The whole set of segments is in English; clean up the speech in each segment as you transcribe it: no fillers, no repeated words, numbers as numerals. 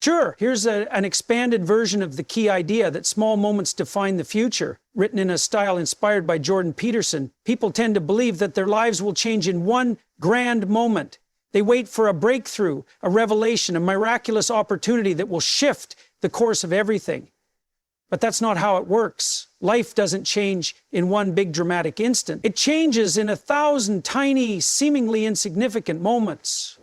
Sure, here's an expanded version of the key idea that small moments define the future. Written in a style inspired by Jordan Peterson, people tend to believe that their lives will change in one grand moment. They wait for a breakthrough, a revelation, a miraculous opportunity that will shift the course of everything. But that's not how it works. Life doesn't change in one big dramatic instant. It changes in 1,000 tiny, seemingly insignificant moments.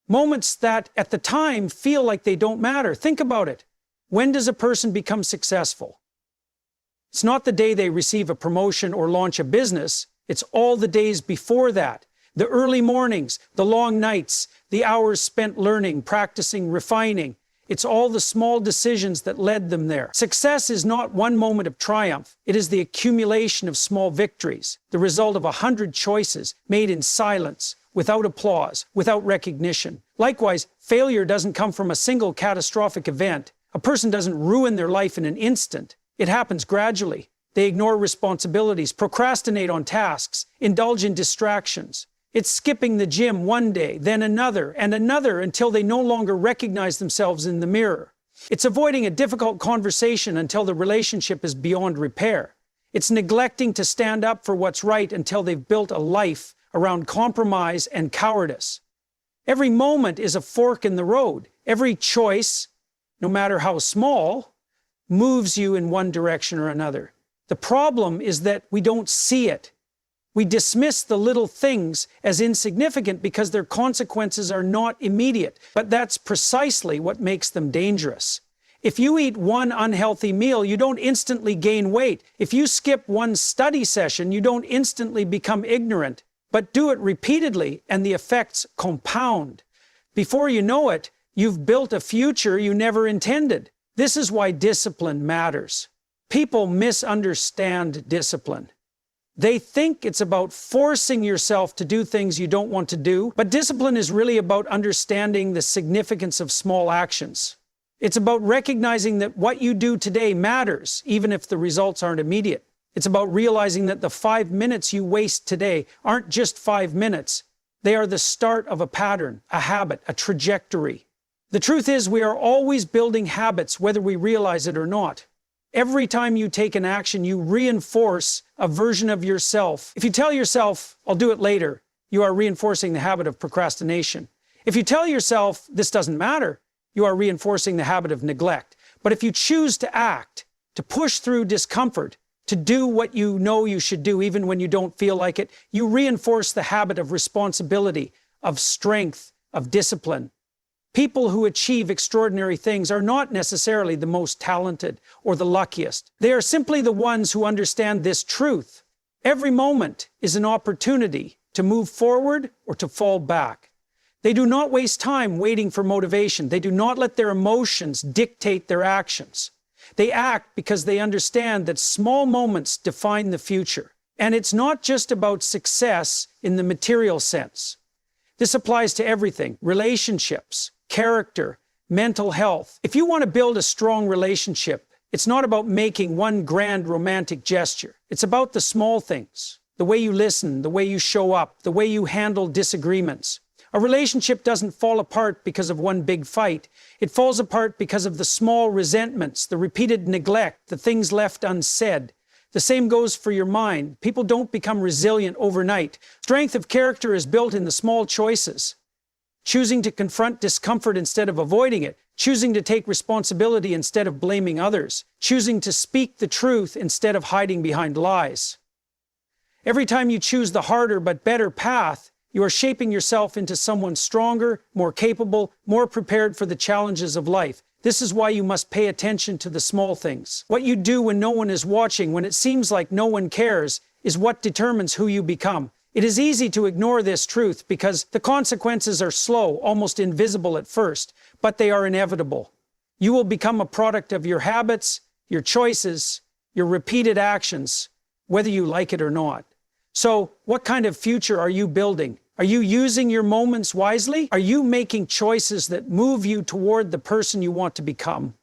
Moments that, at the time, feel like they don't matter. Think about it. When does a person become successful? It's not the day they receive a promotion or launch a business. It's all the days before that. The early mornings, the long nights, the hours spent learning, practicing, refining. It's all the small decisions that led them there. Success is not one moment of triumph. It is the accumulation of small victories, the result of 100 choices made in silence, without applause, without recognition. Likewise, failure doesn't come from a single catastrophic event. A person doesn't ruin their life in an instant. It happens gradually. They ignore responsibilities, procrastinate on tasks, indulge in distractions. It's skipping the gym one day, then another, and another until they no longer recognize themselves in the mirror. It's avoiding a difficult conversation until the relationship is beyond repair. It's neglecting to stand up for what's right until they've built a life around compromise and cowardice. Every moment is a fork in the road. Every choice, no matter how small, moves you in one direction or another. The problem is that we don't see it. We dismiss the little things as insignificant because their consequences are not immediate. But that's precisely what makes them dangerous. If you eat one unhealthy meal, you don't instantly gain weight. If you skip one study session, you don't instantly become ignorant. But do it repeatedly, and the effects compound. Before you know it, you've built a future you never intended. This is why discipline matters. People misunderstand discipline. They think it's about forcing yourself to do things you don't want to do, but discipline is really about understanding the significance of small actions. It's about recognizing that what you do today matters, even if the results aren't immediate. It's about realizing that the 5 minutes you waste today aren't just 5 minutes. They are the start of a pattern, a habit, a trajectory. The truth is, we are always building habits, whether we realize it or not. Every time you take an action, you reinforce a version of yourself. If you tell yourself, I'll do it later, you are reinforcing the habit of procrastination. If you tell yourself, this doesn't matter, you are reinforcing the habit of neglect. But if you choose to act, to push through discomfort, to do what you know you should do even when you don't feel like it, you reinforce the habit of responsibility, of strength, of discipline. People who achieve extraordinary things are not necessarily the most talented or the luckiest. They are simply the ones who understand this truth. Every moment is an opportunity to move forward or to fall back. They do not waste time waiting for motivation. They do not let their emotions dictate their actions. They act because they understand that small moments define the future. And it's not just about success in the material sense. This applies to everything: relationships, character, mental health. If you want to build a strong relationship, it's not about making one grand romantic gesture. It's about the small things, the way you listen, the way you show up, the way you handle disagreements. A relationship doesn't fall apart because of one big fight. It falls apart because of the small resentments, the repeated neglect, the things left unsaid. The same goes for your mind. People don't become resilient overnight. Strength of character is built in the small choices. Choosing to confront discomfort instead of avoiding it. Choosing to take responsibility instead of blaming others. Choosing to speak the truth instead of hiding behind lies. Every time you choose the harder but better path, you are shaping yourself into someone stronger, more capable, more prepared for the challenges of life. This is why you must pay attention to the small things. What you do when no one is watching, when it seems like no one cares, is what determines who you become. It is easy to ignore this truth because the consequences are slow, almost invisible at first, but they are inevitable. You will become a product of your habits, your choices, your repeated actions, whether you like it or not. So, what kind of future are you building? Are you using your moments wisely? Are you making choices that move you toward the person you want to become?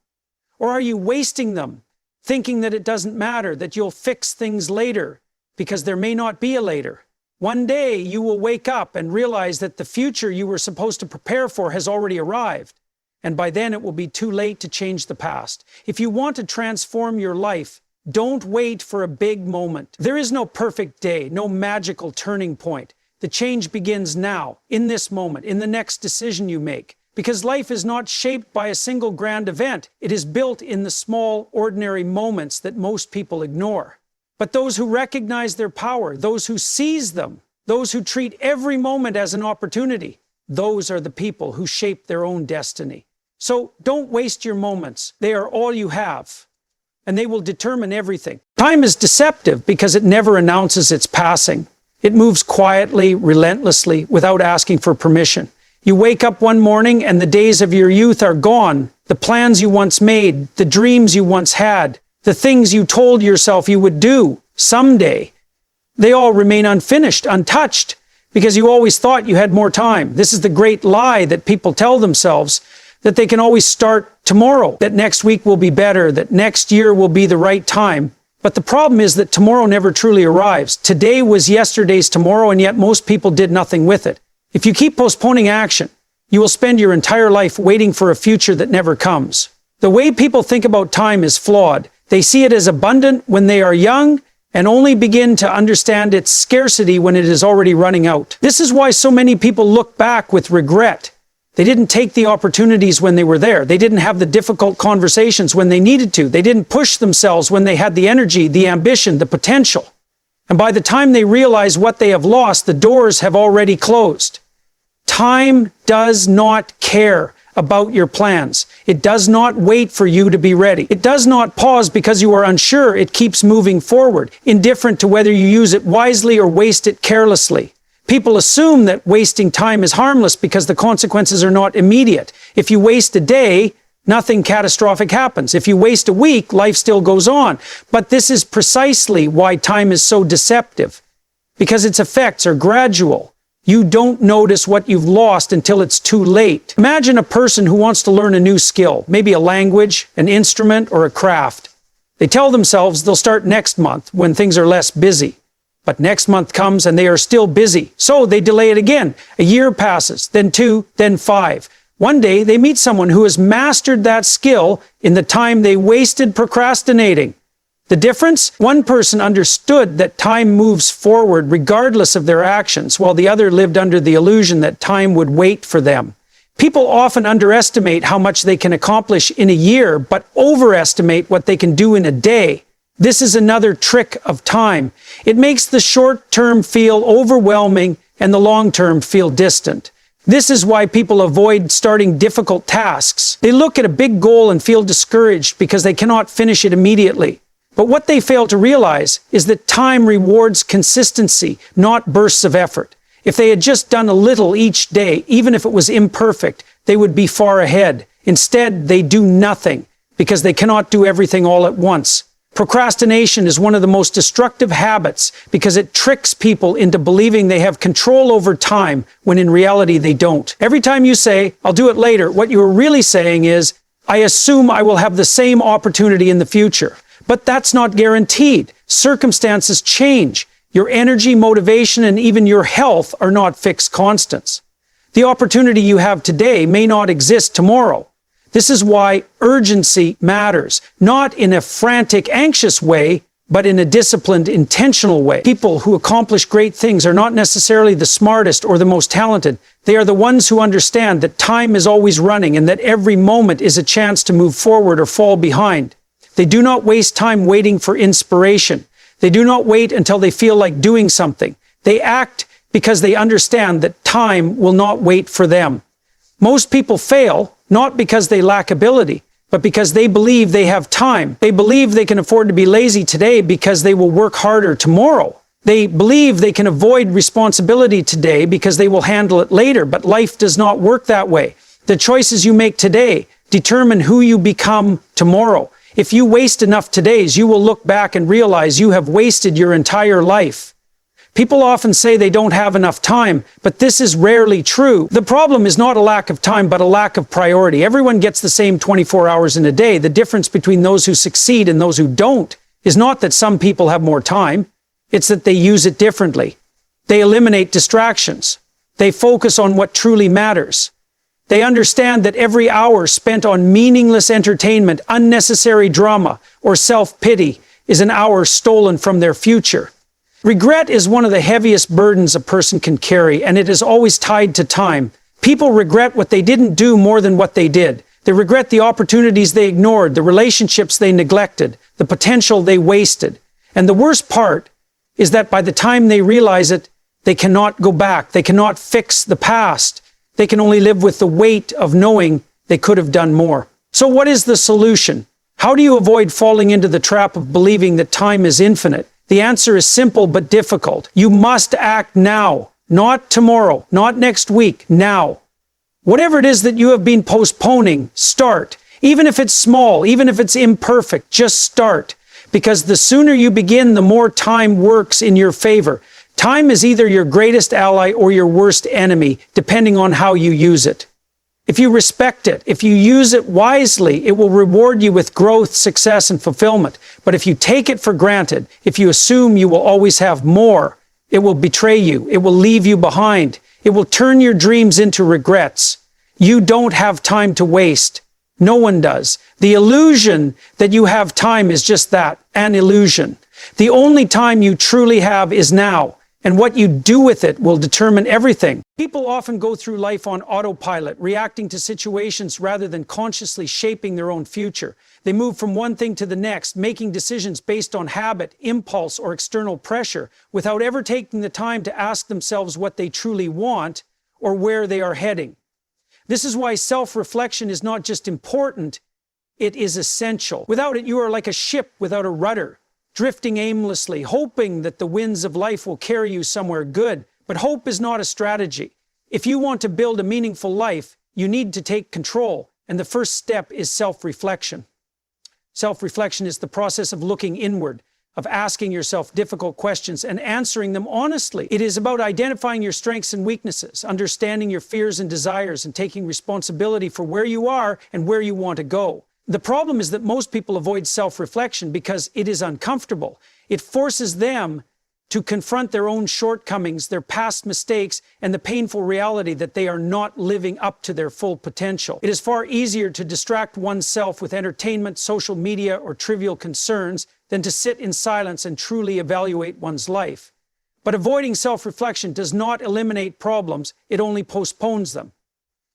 Or are you wasting them, thinking that it doesn't matter, that you'll fix things later, because there may not be a later? One day you will wake up and realize that the future you were supposed to prepare for has already arrived. and by then it will be too late to change the past. If you want to transform your life, don't wait for a big moment. There is no perfect day, no magical turning point. The change begins now, in this moment, in the next decision you make. Because life is not shaped by a single grand event. It is built in the small, ordinary moments that most people ignore. But those who recognize their power, those who seize them, those who treat every moment as an opportunity, those are the people who shape their own destiny. So don't waste your moments. They are all you have, and they will determine everything. Time is deceptive because it never announces its passing. It moves quietly, relentlessly, without asking for permission. You wake up one morning and the days of your youth are gone. The plans you once made, the dreams you once had, the things you told yourself you would do someday, they all remain unfinished, untouched, because you always thought you had more time. This is the great lie that people tell themselves, that they can always start tomorrow, that next week will be better, that next year will be the right time. But the problem is that tomorrow never truly arrives. Today was yesterday's tomorrow, and yet most people did nothing with it. If you keep postponing action, you will spend your entire life waiting for a future that never comes. The way people think about time is flawed. They see it as abundant when they are young and only begin to understand its scarcity when it is already running out. This is why so many people look back with regret. They didn't take the opportunities when they were there. They didn't have the difficult conversations when they needed to. They didn't push themselves when they had the energy, the ambition, the potential. And by the time they realize what they have lost, the doors have already closed. Time does not care about your plans. It does not wait for you to be ready. It does not pause because you are unsure. It keeps moving forward, indifferent to whether you use it wisely or waste it carelessly. People assume that wasting time is harmless because the consequences are not immediate. If you waste a day, nothing catastrophic happens. If you waste a week, life still goes on. But this is precisely why time is so deceptive, because its effects are gradual. You don't notice what you've lost until it's too late. Imagine a person who wants to learn a new skill, maybe a language, an instrument, or a craft. They tell themselves they'll start next month when things are less busy. But next month comes and they are still busy. So they delay it again. A year passes, then 2, then 5. One day they meet someone who has mastered that skill in the time they wasted procrastinating. The difference? One person understood that time moves forward regardless of their actions, while the other lived under the illusion that time would wait for them. People often underestimate how much they can accomplish in a year, but overestimate what they can do in a day. This is another trick of time. It makes the short term feel overwhelming and the long term feel distant. This is why people avoid starting difficult tasks. They look at a big goal and feel discouraged because they cannot finish it immediately. But what they fail to realize is that time rewards consistency, not bursts of effort. If they had just done a little each day, even if it was imperfect, they would be far ahead. Instead, they do nothing because they cannot do everything all at once. Procrastination is one of the most destructive habits because it tricks people into believing they have control over time when in reality they don't. Every time you say, "I'll do it later," what you are really saying is, "I assume I will have the same opportunity in the future." But that's not guaranteed. Circumstances change. Your energy, motivation, and even your health are not fixed constants. The opportunity you have today may not exist tomorrow. This is why urgency matters, not in a frantic, anxious way, but in a disciplined, intentional way. People who accomplish great things are not necessarily the smartest or the most talented. They are the ones who understand that time is always running and that every moment is a chance to move forward or fall behind. They do not waste time waiting for inspiration. They do not wait until they feel like doing something. They act because they understand that time will not wait for them. Most people fail, not because they lack ability, but because they believe they have time. They believe they can afford to be lazy today because they will work harder tomorrow. They believe they can avoid responsibility today because they will handle it later, but life does not work that way. The choices you make today determine who you become tomorrow. If you waste enough todays, you will look back and realize you have wasted your entire life. People often say they don't have enough time, but this is rarely true. The problem is not a lack of time, but a lack of priority. Everyone gets the same 24 hours in a day. The difference between those who succeed and those who don't is not that some people have more time. It's that they use it differently. They eliminate distractions. They focus on what truly matters. They understand that every hour spent on meaningless entertainment, unnecessary drama, or self-pity is an hour stolen from their future. Regret is one of the heaviest burdens a person can carry, and it is always tied to time. People regret what they didn't do more than what they did. They regret the opportunities they ignored, the relationships they neglected, the potential they wasted. And the worst part is that by the time they realize it, they cannot go back. They cannot fix the past. They can only live with the weight of knowing they could have done more. So what is the solution? How do you avoid falling into the trap of believing that time is infinite? The answer is simple but difficult. You must act now, not tomorrow, not next week, now. Whatever it is that you have been postponing, start. Even if it's small, even if it's imperfect, just start. Because the sooner you begin, the more time works in your favor. Time is either your greatest ally or your worst enemy, depending on how you use it. If you respect it, if you use it wisely, it will reward you with growth, success, and fulfillment. But if you take it for granted, if you assume you will always have more, it will betray you. It will leave you behind. It will turn your dreams into regrets. You don't have time to waste. No one does. The illusion that you have time is just that, an illusion. The only time you truly have is now. And what you do with it will determine everything. People often go through life on autopilot, reacting to situations rather than consciously shaping their own future. They move from one thing to the next, making decisions based on habit, impulse, or external pressure, without ever taking the time to ask themselves what they truly want or where they are heading. This is why self-reflection is not just important, it is essential. Without it, you are like a ship without a rudder, drifting aimlessly, hoping that the winds of life will carry you somewhere good. But hope is not a strategy. If you want to build a meaningful life, you need to take control, and the first step is self-reflection. Self-reflection is the process of looking inward, of asking yourself difficult questions and answering them honestly. It is about identifying your strengths and weaknesses, understanding your fears and desires, and taking responsibility for where you are and where you want to go. The problem is that most people avoid self-reflection because it is uncomfortable. It forces them to confront their own shortcomings, their past mistakes, and the painful reality that they are not living up to their full potential. It is far easier to distract oneself with entertainment, social media, or trivial concerns than to sit in silence and truly evaluate one's life. But avoiding self-reflection does not eliminate problems, it only postpones them.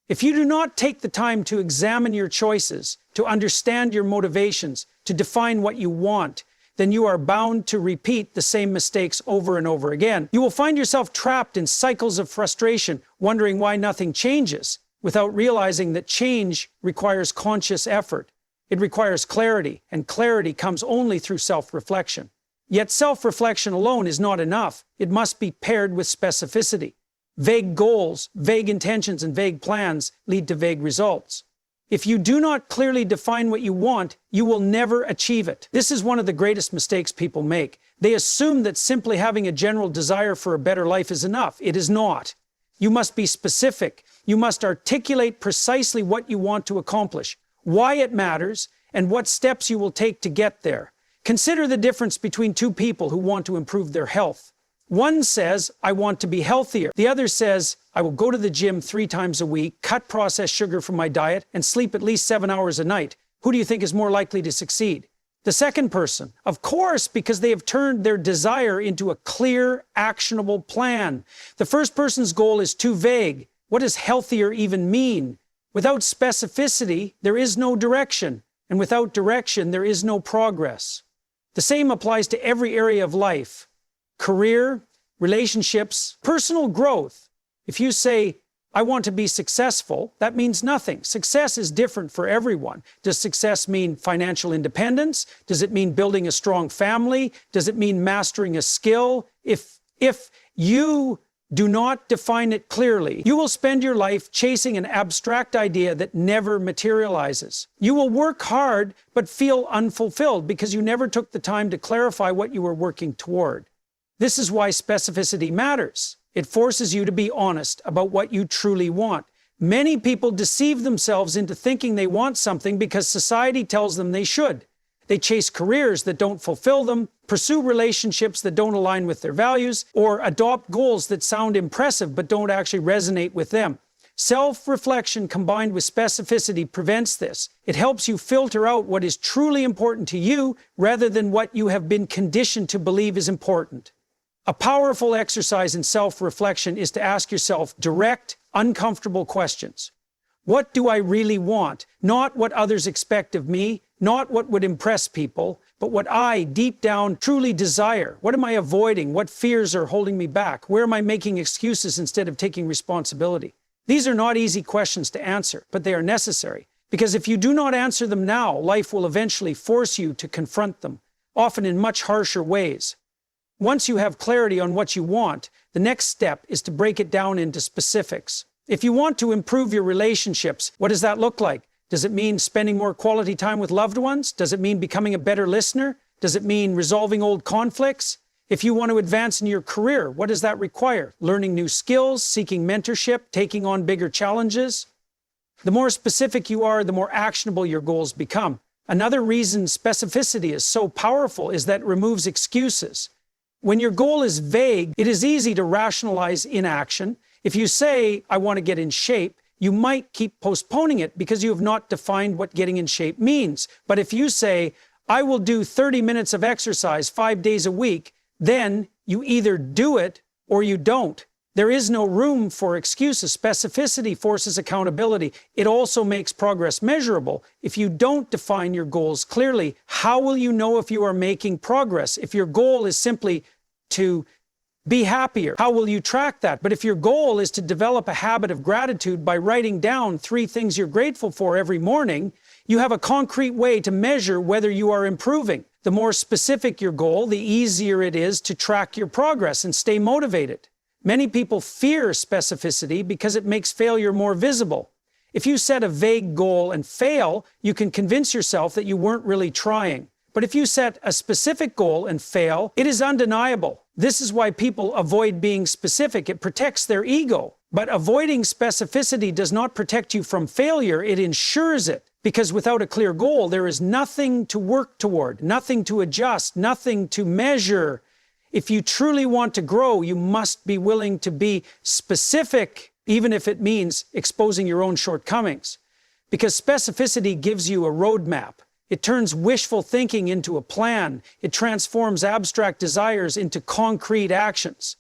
If you do not take the time to examine your choices, to understand your motivations, to define what you want, then you are bound to repeat the same mistakes over and over again. You will find yourself trapped in cycles of frustration, wondering why nothing changes, without realizing that change requires conscious effort. It requires clarity, and clarity comes only through self-reflection. Yet self-reflection alone is not enough. It must be paired with specificity. Vague goals, vague intentions, and vague plans lead to vague results. If you do not clearly define what you want, you will never achieve it. This is one of the greatest mistakes people make. They assume that simply having a general desire for a better life is enough. It is not. You must be specific. You must articulate precisely what you want to accomplish, why it matters, and what steps you will take to get there. Consider the difference between two people who want to improve their health. One says, I want to be healthier. The other says, I will go to the gym 3 times a week, cut processed sugar from my diet, and sleep at least 7 hours a night. Who do you think is more likely to succeed? The second person. Of course, because they have turned their desire into a clear, actionable plan. The first person's goal is too vague. What does healthier even mean? Without specificity, there is no direction. And without direction, there is no progress. The same applies to every area of life. Career, relationships, personal growth. If you say, I want to be successful, that means nothing. Success is different for everyone. Does success mean financial independence? Does it mean building a strong family? Does it mean mastering a skill? If you do not define it clearly, you will spend your life chasing an abstract idea that never materializes. You will work hard but feel unfulfilled because you never took the time to clarify what you were working toward. This is why specificity matters. It forces you to be honest about what you truly want. Many people deceive themselves into thinking they want something because society tells them they should. They chase careers that don't fulfill them, pursue relationships that don't align with their values, or adopt goals that sound impressive but don't actually resonate with them. Self-reflection combined with specificity prevents this. It helps you filter out what is truly important to you rather than what you have been conditioned to believe is important. A powerful exercise in self-reflection is to ask yourself direct, uncomfortable questions. What do I really want? Not what others expect of me, not what would impress people, but what I, deep down, truly desire. What am I avoiding? What fears are holding me back? Where am I making excuses instead of taking responsibility? These are not easy questions to answer, but they are necessary. Because if you do not answer them now, life will eventually force you to confront them, often in much harsher ways. Once you have clarity on what you want, the next step is to break it down into specifics. If you want to improve your relationships, what does that look like? Does it mean spending more quality time with loved ones? Does it mean becoming a better listener? Does it mean resolving old conflicts? If you want to advance in your career, what does that require? Learning new skills, seeking mentorship, taking on bigger challenges? The more specific you are, the more actionable your goals become. Another reason specificity is so powerful is that it removes excuses. When your goal is vague, it is easy to rationalize inaction. If you say, I want to get in shape, you might keep postponing it because you have not defined what getting in shape means. But if you say, I will do 30 minutes of exercise 5 days a week, then you either do it or you don't. There is no room for excuses. Specificity forces accountability. It also makes progress measurable. If you don't define your goals clearly, how will you know if you are making progress? If your goal is simply to be happier, how will you track that? But if your goal is to develop a habit of gratitude by writing down 3 things you're grateful for every morning, you have a concrete way to measure whether you are improving. The more specific your goal, the easier it is to track your progress and stay motivated. Many people fear specificity because it makes failure more visible. If you set a vague goal and fail, you can convince yourself that you weren't really trying. But if you set a specific goal and fail, it is undeniable. This is why people avoid being specific. It protects their ego. But avoiding specificity does not protect you from failure, it ensures it. Because without a clear goal, there is nothing to work toward, nothing to adjust, nothing to measure. If you truly want to grow, you must be willing to be specific, even if it means exposing your own shortcomings. Because specificity gives you a roadmap. It turns wishful thinking into a plan. It transforms abstract desires into concrete actions.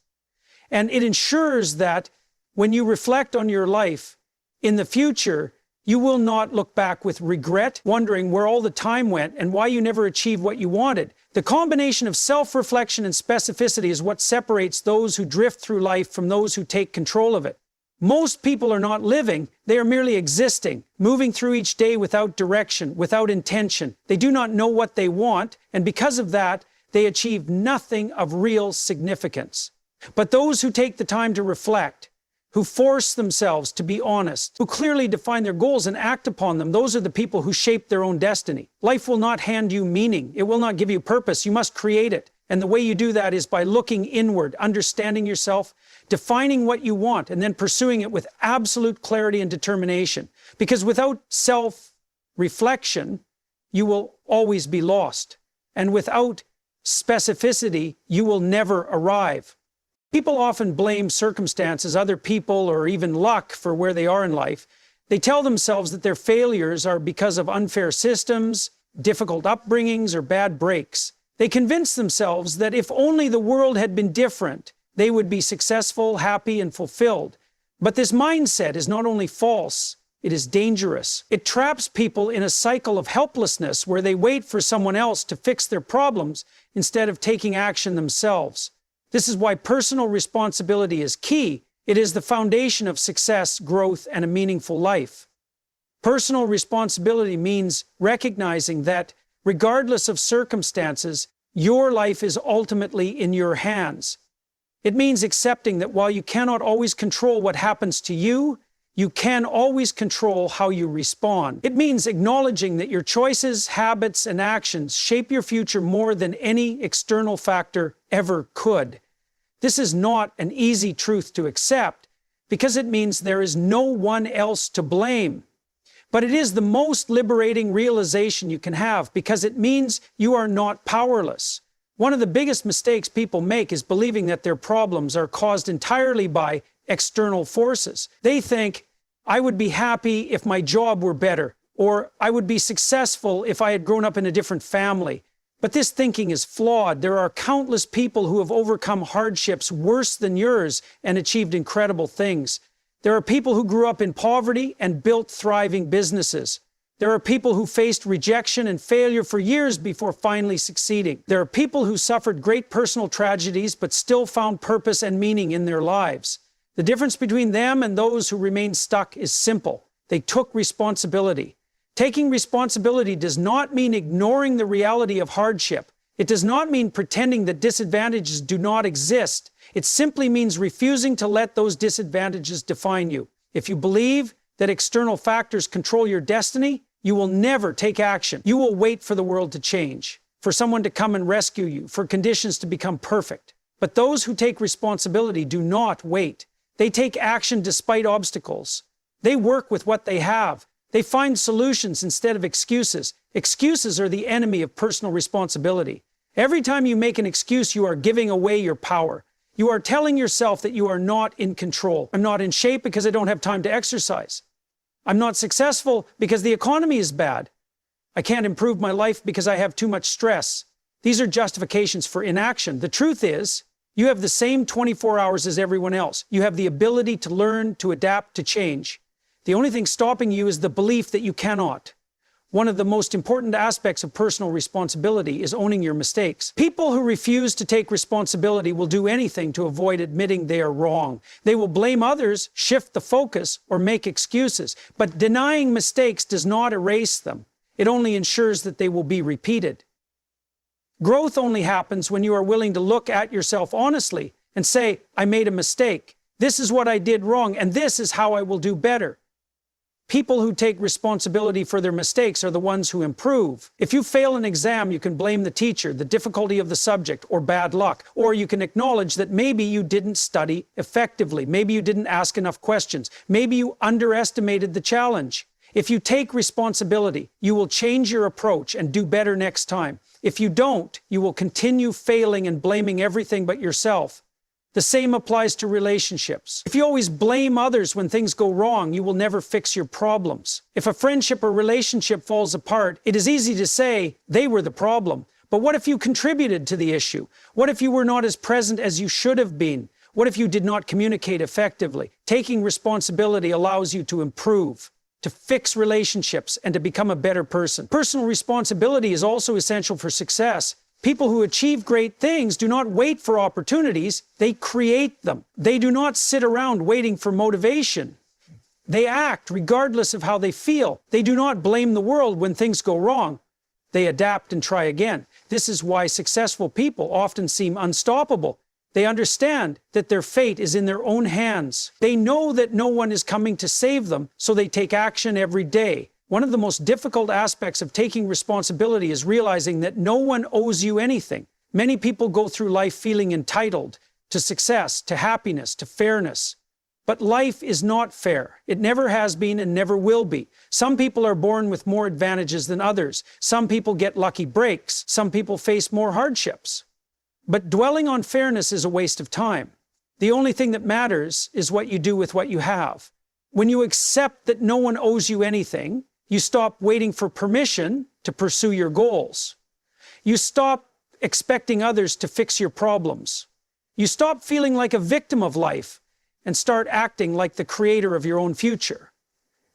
And it ensures that when you reflect on your life in the future, you will not look back with regret, wondering where all the time went and why you never achieved what you wanted. The combination of self-reflection and specificity is what separates those who drift through life from those who take control of it. Most people are not living, they are merely existing, moving through each day without direction, without intention. They do not know what they want, and because of that, they achieve nothing of real significance. But those who take the time to reflect, who force themselves to be honest, who clearly define their goals and act upon them, those are the people who shape their own destiny. Life will not hand you meaning. It will not give you purpose. You must create it. And the way you do that is by looking inward, understanding yourself, defining what you want, and then pursuing it with absolute clarity and determination. Because without self-reflection, you will always be lost. And without specificity, you will never arrive. People often blame circumstances, other people, or even luck for where they are in life. They tell themselves that their failures are because of unfair systems, difficult upbringings, or bad breaks. They convince themselves that if only the world had been different, they would be successful, happy, and fulfilled. But this mindset is not only false, it is dangerous. It traps people in a cycle of helplessness where they wait for someone else to fix their problems instead of taking action themselves. This is why personal responsibility is key. It is the foundation of success, growth, and a meaningful life. Personal responsibility means recognizing that, regardless of circumstances, your life is ultimately in your hands. It means accepting that while you cannot always control what happens to you, you can always control how you respond. It means acknowledging that your choices, habits, and actions shape your future more than any external factor ever could. This is not an easy truth to accept because it means there is no one else to blame. But it is the most liberating realization you can have because it means you are not powerless. One of the biggest mistakes people make is believing that their problems are caused entirely by external forces. They think, I would be happy if my job were better, or I would be successful if I had grown up in a different family. But this thinking is flawed. There are countless people who have overcome hardships worse than yours and achieved incredible things. There are people who grew up in poverty and built thriving businesses. There are people who faced rejection and failure for years before finally succeeding. There are people who suffered great personal tragedies but still found purpose and meaning in their lives. The difference between them and those who remain stuck is simple. They took responsibility. Taking responsibility does not mean ignoring the reality of hardship. It does not mean pretending that disadvantages do not exist. It simply means refusing to let those disadvantages define you. If you believe that external factors control your destiny, you will never take action. You will wait for the world to change, for someone to come and rescue you, for conditions to become perfect. But those who take responsibility do not wait. They take action despite obstacles. They work with what they have. They find solutions instead of excuses. Excuses are the enemy of personal responsibility. Every time you make an excuse, you are giving away your power. You are telling yourself that you are not in control. I'm not in shape because I don't have time to exercise. I'm not successful because the economy is bad. I can't improve my life because I have too much stress. These are justifications for inaction. The truth is, you have the same 24 hours as everyone else. You have the ability to learn, to adapt, to change. The only thing stopping you is the belief that you cannot. One of the most important aspects of personal responsibility is owning your mistakes. People who refuse to take responsibility will do anything to avoid admitting they are wrong. They will blame others, shift the focus, or make excuses. But denying mistakes does not erase them. It only ensures that they will be repeated. Growth only happens when you are willing to look at yourself honestly and say, I made a mistake. This is what I did wrong, and this is how I will do better. People who take responsibility for their mistakes are the ones who improve. If you fail an exam, you can blame the teacher, the difficulty of the subject, or bad luck. Or you can acknowledge that maybe you didn't study effectively. Maybe you didn't ask enough questions. Maybe you underestimated the challenge. If you take responsibility, you will change your approach and do better next time. If you don't, you will continue failing and blaming everything but yourself. The same applies to relationships. If you always blame others when things go wrong, you will never fix your problems. If a friendship or relationship falls apart, it is easy to say they were the problem. But what if you contributed to the issue? What if you were not as present as you should have been? What if you did not communicate effectively? Taking responsibility allows you to improve, to fix relationships, and to become a better person. Personal responsibility is also essential for success. People who achieve great things do not wait for opportunities, they create them. They do not sit around waiting for motivation. They act regardless of how they feel. They do not blame the world when things go wrong. They adapt and try again. This is why successful people often seem unstoppable. They understand that their fate is in their own hands. They know that no one is coming to save them, so they take action every day. One of the most difficult aspects of taking responsibility is realizing that no one owes you anything. Many people go through life feeling entitled to success, to happiness, to fairness. But life is not fair. It never has been and never will be. Some people are born with more advantages than others. Some people get lucky breaks. Some people face more hardships. But dwelling on fairness is a waste of time. The only thing that matters is what you do with what you have. When you accept that no one owes you anything, you stop waiting for permission to pursue your goals. You stop expecting others to fix your problems. You stop feeling like a victim of life and start acting like the creator of your own future.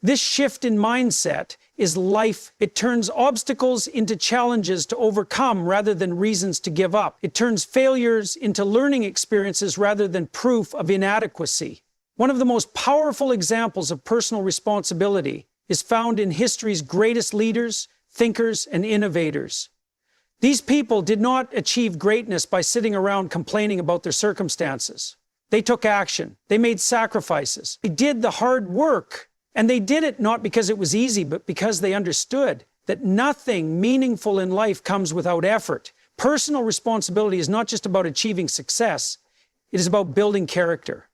This shift in mindset is life. It turns obstacles into challenges to overcome rather than reasons to give up. It turns failures into learning experiences rather than proof of inadequacy. One of the most powerful examples of personal responsibility is found in history's greatest leaders, thinkers, and innovators. These people did not achieve greatness by sitting around complaining about their circumstances. They took action. They made sacrifices. They did the hard work. And they did it not because it was easy, but because they understood that nothing meaningful in life comes without effort. Personal responsibility is not just about achieving success. It is about building character.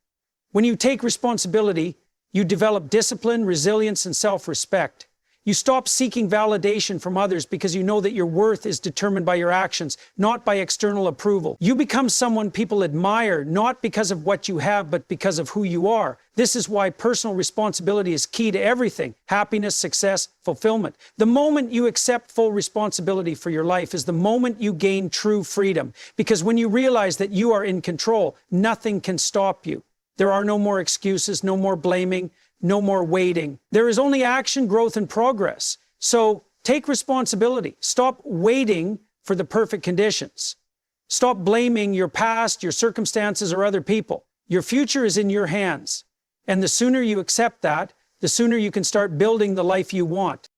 When you take responsibility, you develop discipline, resilience, and self-respect. You stop seeking validation from others because you know that your worth is determined by your actions, not by external approval. You become someone people admire, not because of what you have, but because of who you are. This is why personal responsibility is key to everything: happiness, success, fulfillment. The moment you accept full responsibility for your life is the moment you gain true freedom, because when you realize that you are in control, nothing can stop you. There are no more excuses, no more blaming, no more waiting. There is only action, growth, and progress. So take responsibility. Stop waiting for the perfect conditions. Stop blaming your past, your circumstances, or other people. Your future is in your hands. And the sooner you accept that, the sooner you can start building the life you want.